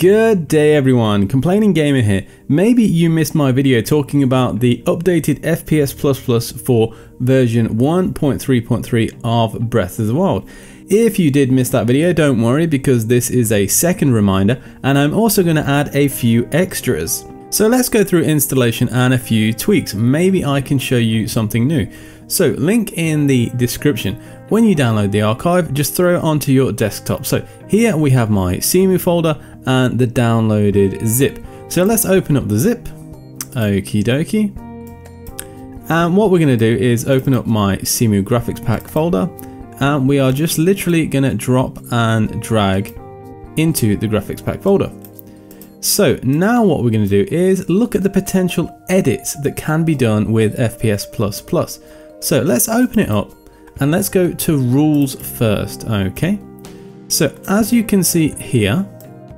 Good day everyone, Complaining Gamer here. Maybe you missed my video talking about the updated FPS++ for version 1.3.3 of Breath of the Wild. If you did miss that video, don't worry because this is a second reminder and I'm also going to add a few extras. So let's go through installation and a few tweaks. Maybe I can show you something new. So link in the description. When you download the archive, just throw it onto your desktop. So here we have my Cemu folder and the downloaded zip. So let's open up the zip. Okie dokie. And what we're going to do is open up my Cemu graphics pack folder. And we are just literally going to drop and drag into the graphics pack folder. So now what we're going to do is look at the potential edits that can be done with FPS++. So let's open it up and let's go to rules first. Okay. So as you can see here,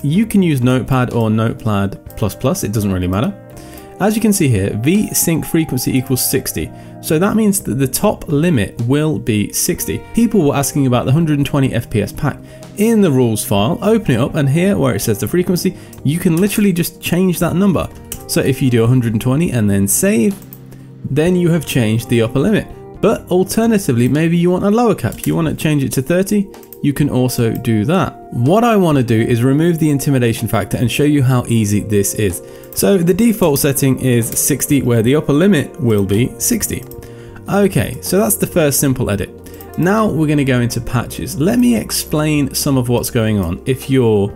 you can use Notepad or Notepad++, it doesn't really matter. As you can see here, V-sync frequency equals 60. So that means that the top limit will be 60. People were asking about the 120 FPS pack. In the rules file, open it up and here where it says the frequency, you can literally just change that number. So if you do 120 and then save, then you have changed the upper limit. But alternatively, maybe you want a lower cap, you want to change it to 30, you can also do that. What I want to do is remove the intimidation factor and show you how easy this is. So the default setting is 60 where the upper limit will be 60. Okay, so that's the first simple edit. Now we're going to go into patches. Let me explain some of what's going on if you're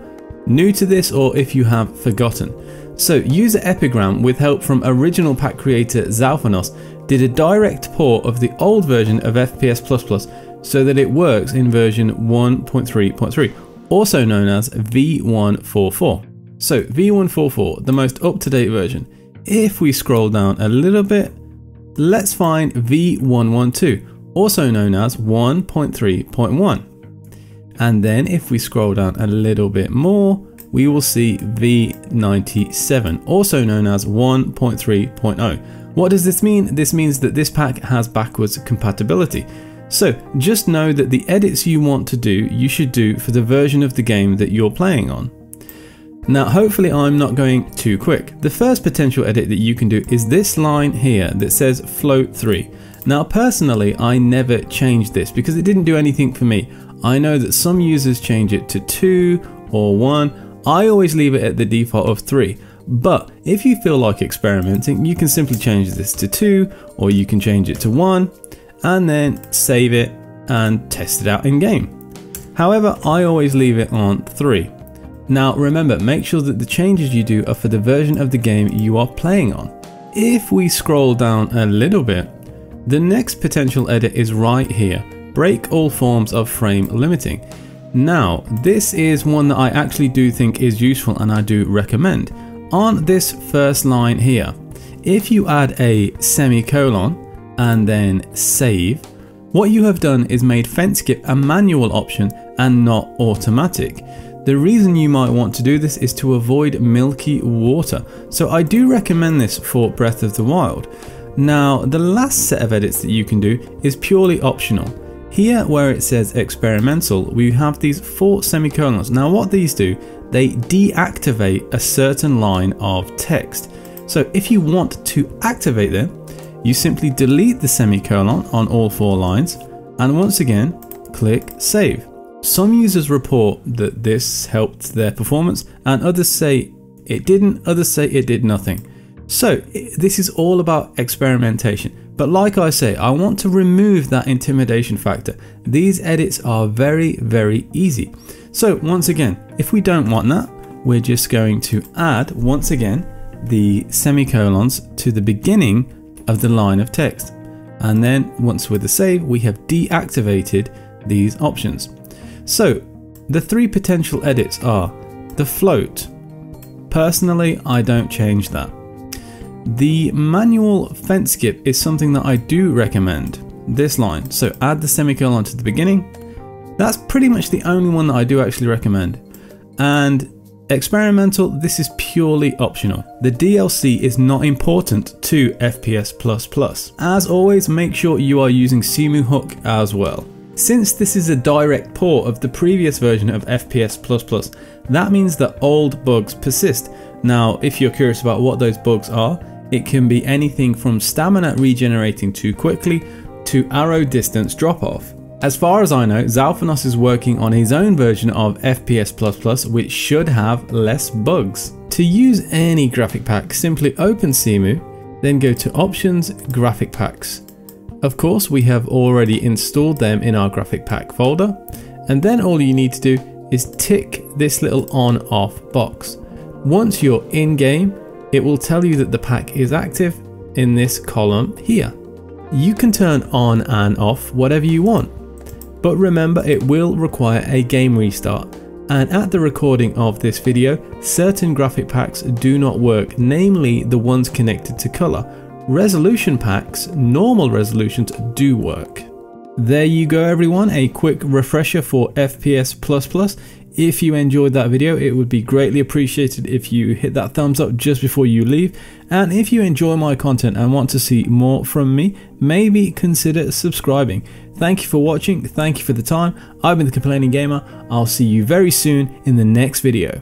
new to this or if you have forgotten. So user Epigram with help from original pack creator Zalphanos did a direct port of the old version of FPS++ so that it works in version 1.3.3, also known as V144. So V144, the most up-to-date version. If we scroll down a little bit, let's find V112, also known as 1.3.1. And then if we scroll down a little bit more, we will see V97, also known as 1.3.0. What does this mean? This means that this pack has backwards compatibility. So just know that the edits you want to do, you should do for the version of the game that you're playing on. Now hopefully I'm not going too quick. The first potential edit that you can do is this line here that says float 3. Now personally I never changed this because it didn't do anything for me. I know that some users change it to 2 or 1. I always leave it at the default of 3. But if you feel like experimenting, you can simply change this to 2 or you can change it to 1 and then save it and test it out in game. However, I always leave it on 3. Now remember, make sure that the changes you do are for the version of the game you are playing on. If we scroll down a little bit, the next potential edit is right here. Break all forms of frame limiting. Now, this is one that I actually do think is useful and I do recommend. On this first line here, if you add a semicolon and then save, what you have done is made fence skip a manual option and not automatic. The reason you might want to do this is to avoid milky water. So I do recommend this for Breath of the Wild. Now, the last set of edits that you can do is purely optional. Here where it says experimental, we have these 4 semicolons. Now what these do, they deactivate a certain line of text. So if you want to activate them, you simply delete the semicolon on all 4 lines and once again click save. Some users report that this helped their performance and others say it didn't, others say it did nothing. So this is all about experimentation. But like I say, I want to remove that intimidation factor. These edits are very, very easy. So once again, if we don't want that, we're just going to add once again the semicolons to the beginning of the line of text. And then once with the save, we have deactivated these options. So the 3 potential edits are the float. Personally, I don't change that. The manual fence skip is something that I do recommend. This line, so add the semicolon to the beginning. That's pretty much the only one that I do actually recommend. And experimental, this is purely optional. The DLC is not important to FPS++. As always, make sure you are using Cemu hook as well. Since this is a direct port of the previous version of FPS++, that means that old bugs persist. Now, if you're curious about what those bugs are, it can be anything from stamina regenerating too quickly to arrow distance drop off. As far as I know, Zalphanos is working on his own version of FPS++, which should have less bugs. To use any graphic pack, simply open Cemu, then go to Options, Graphic Packs. Of course, we have already installed them in our graphic pack folder, and then all you need to do is tick this little on/off box. Once you're in game, it will tell you that the pack is active in this column here. You can turn on and off whatever you want, but remember it will require a game restart. And at the recording of this video, certain graphic packs do not work, namely the ones connected to color. Resolution packs, normal resolutions, do work. There you go everyone, a quick refresher for FPS++. If you enjoyed that video, it would be greatly appreciated if you hit that thumbs up just before you leave. And if you enjoy my content and want to see more from me, maybe consider subscribing. Thank you for watching, thank you for the time. I've been the Complaining Gamer. I'll see you very soon in the next video.